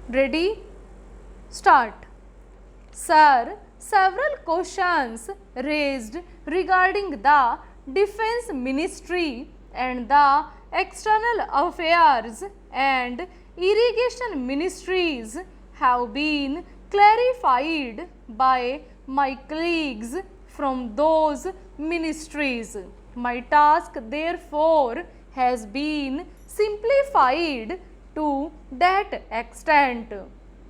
Ready? Start. Sir, several questions raised regarding the Defense Ministry and the External Affairs and Irrigation Ministries have been clarified by my colleagues from those ministries. My task therefore has been simplified to that extent.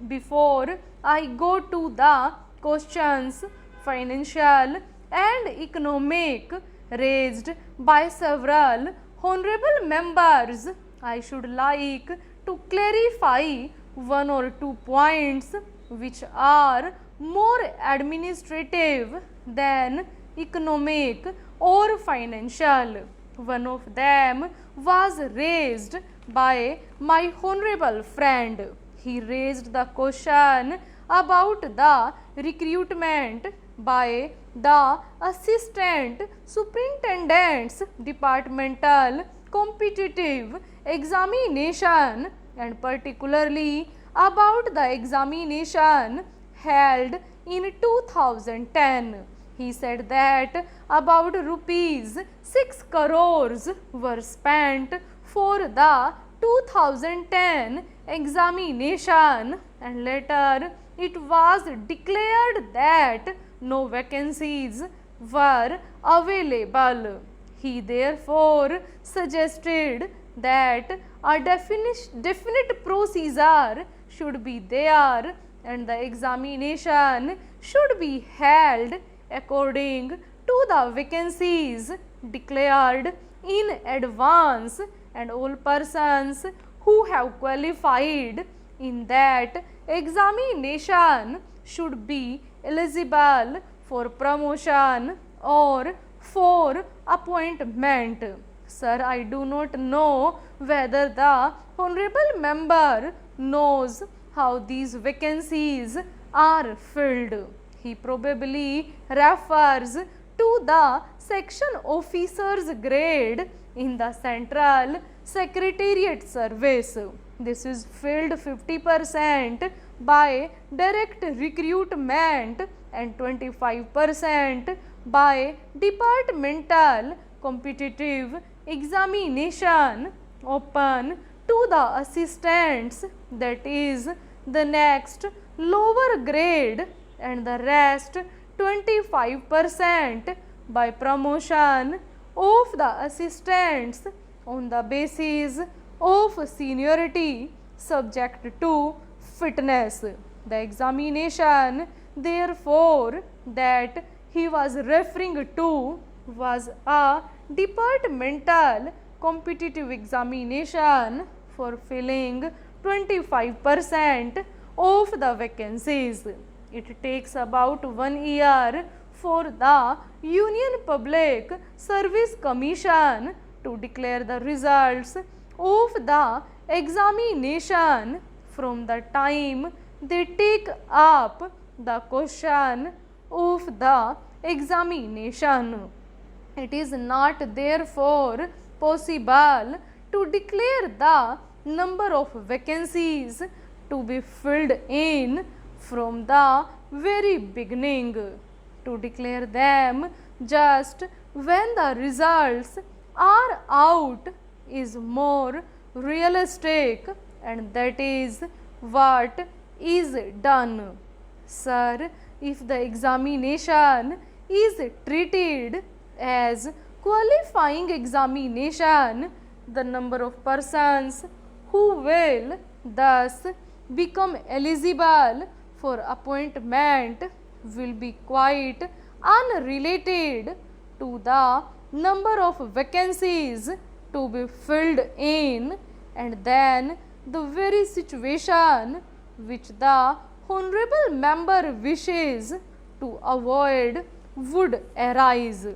Before I go to the questions financial and economic raised by several honorable members, I should like to clarify one or two points which are more administrative than economic or financial. One of them was raised by my honorable friend. He raised the question about the recruitment by the Assistant Superintendent's Departmental Competitive Examination and particularly about the examination held in 2010. He said that about rupees 6 crores were spent for the 2010 examination and later it was declared that no vacancies were available. He therefore suggested that a definite procedure should be there and the examination should be held according to the vacancies declared in advance and all persons who have qualified in that examination should be eligible for promotion or for appointment. Sir, I do not know whether the honorable member knows how these vacancies are filled. He probably refers to the section officer's grade in the Central Secretariat Service. This is filled 50% by direct recruitment and 25% by departmental competitive examination open to the assistants, that is the next lower grade, and the rest 25% by promotion of the assistants on the basis of seniority subject to fitness. The examination therefore that he was referring to was a departmental competitive examination for filling 25% of the vacancies. It takes about 1 year for the Union Public Service Commission to declare the results of the examination from the time they take up the question of the examination. It is not therefore possible to declare the number of vacancies to be filled in from the very beginning. To declare them just when the results are out is more realistic, and that is what is done. Sir, if the examination is treated as qualifying examination, the number of persons who will thus become eligible for appointment will be quite unrelated to the number of vacancies to be filled in, and then the very situation which the honorable member wishes to avoid would arise.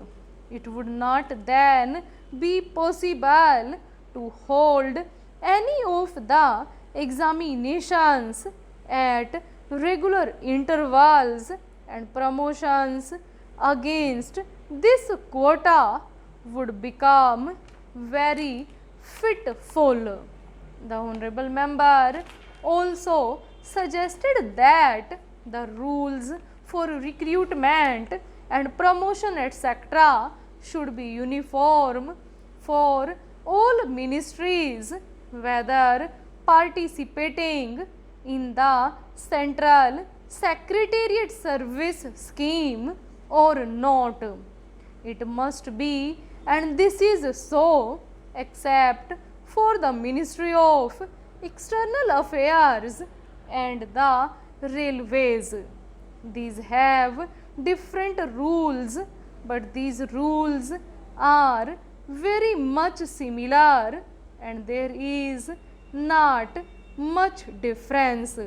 It would not then be possible to hold any of the examinations at regular intervals, and promotions against this quota would become very fitful. The honorable member also suggested that the rules for recruitment and promotion etc. should be uniform for all ministries, whether participating in the Central Secretariat Service Scheme or not. It must be, and this is so, except for the Ministry of External Affairs and the Railways. These have different rules, but these rules are very much similar and there is not much difference.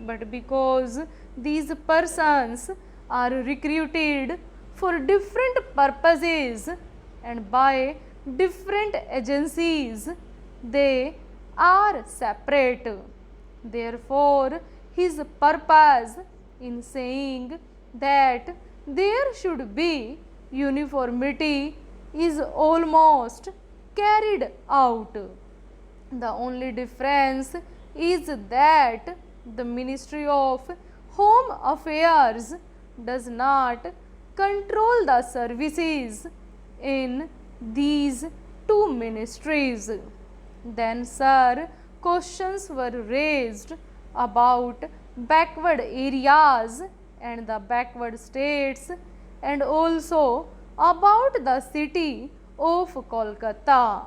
But because these persons are recruited for different purposes and by different agencies, they are separate. Therefore, his purpose in saying that there should be uniformity is almost carried out. The only difference is that the Ministry of Home Affairs does not control the services in these two ministries. Then, sir, questions were raised about backward areas and the backward states and also about the city of Kolkata.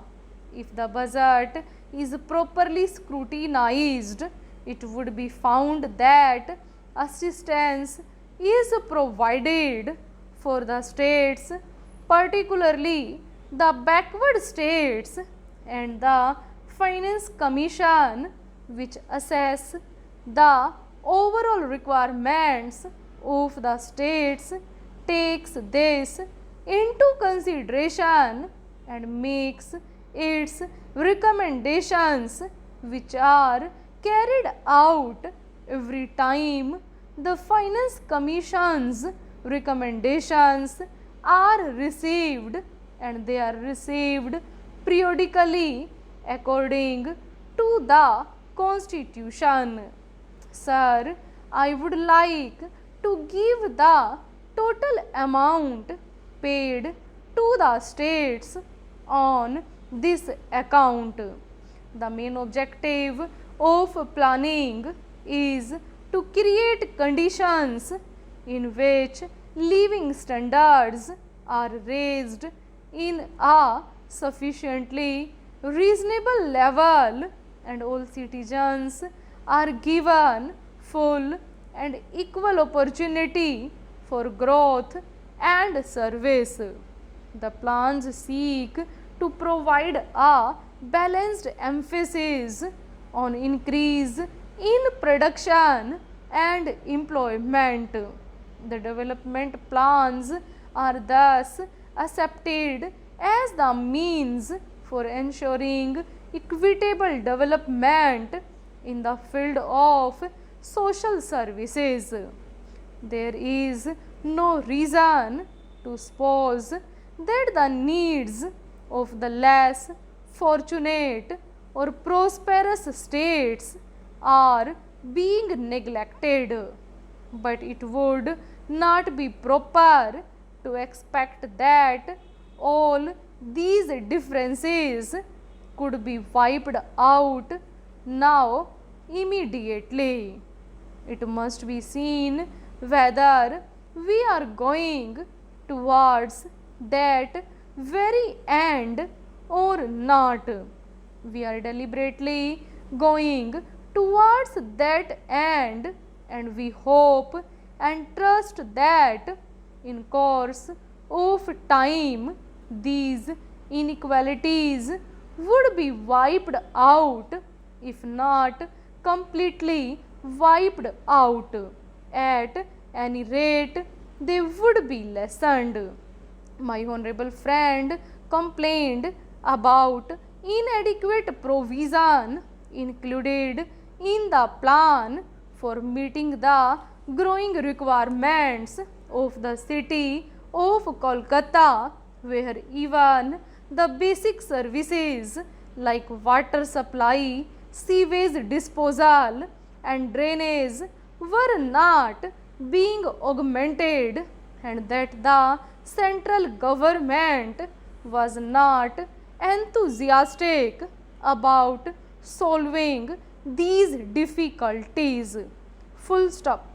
If the budget is properly scrutinized, it would be found that assistance is provided for the states, particularly the backward states, and the Finance Commission, which assess the overall requirements of the states, takes this into consideration and makes its recommendations, which are carried out every time the Finance Commission's recommendations are received, and they are received periodically according to the Constitution. Sir, I would like to give the total amount paid to the states on this account. The main objective of planning is to create conditions in which living standards are raised in a sufficiently reasonable level and all citizens are given full and equal opportunity for growth and service. The plans seek to provide a balanced emphasis on increase in production and employment. The development plans are thus accepted as the means for ensuring equitable development in the field of social services. There is no reason to suppose that the needs of the less fortunate or prosperous states are being neglected, but it would not be proper to expect that all these differences could be wiped out now immediately. It must be seen whether we are going towards that very end or not. We are deliberately going towards that end, and we hope and trust that in course of time these inequalities would be wiped out, if not completely wiped out. At any rate, they would be lessened. My honorable friend complained about inadequate provision included in the plan for meeting the growing requirements of the city of Kolkata, where even the basic services like water supply, sewage disposal and drainage were not being augmented, and that the central government was not enthusiastic about solving these difficulties. Full stop.